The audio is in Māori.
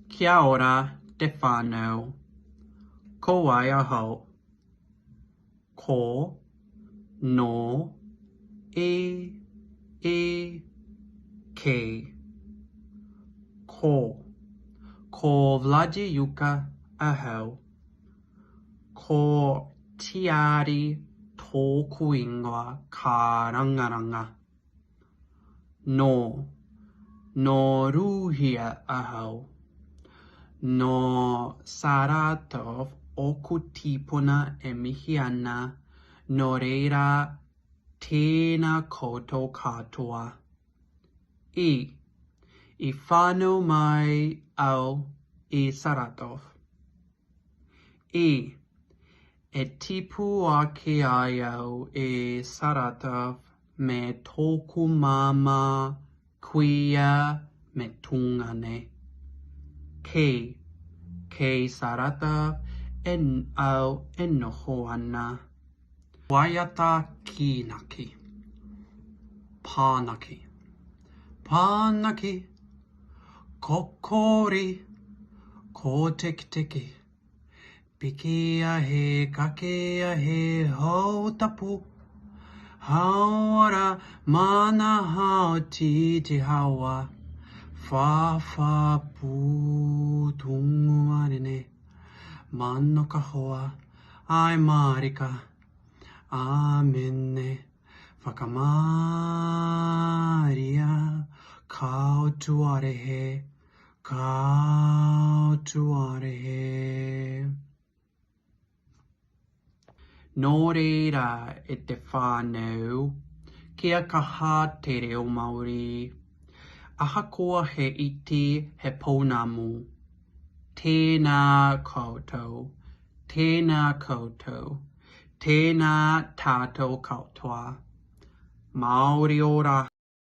Kia ora te whānau. Ko waia hau. Ko, no, ke. Ko. Ko vladi yuka ahau. Ko tiari tōku ingoa ka rangaranga. No. No ruhia ahau. No Saratov oku tipuna e mihi ana no reira tēnā koutou katoa. I whānau mai au I Saratov. E tipu ake ai au e Saratov me tōku mama kuia me tungane. Kei Saratov au e noho ana. Waiata kinaki. Pānaki. Pānaki. Kokori. Ko teki. Piki a he kake a he hautapu. Hauara mana hau te hawa. Fa pu tungu arene. Mano ka hoa. Ai marika. Amene. Whakamaria. Kau tuarehe. Kau tuarehe. Nō reira e te whānau, kia kaha te reo Māori. Ahakoa he iti he pounamu. Tēnā koutou, tēnā koutou, tēnā tātou katoa. Māori ora.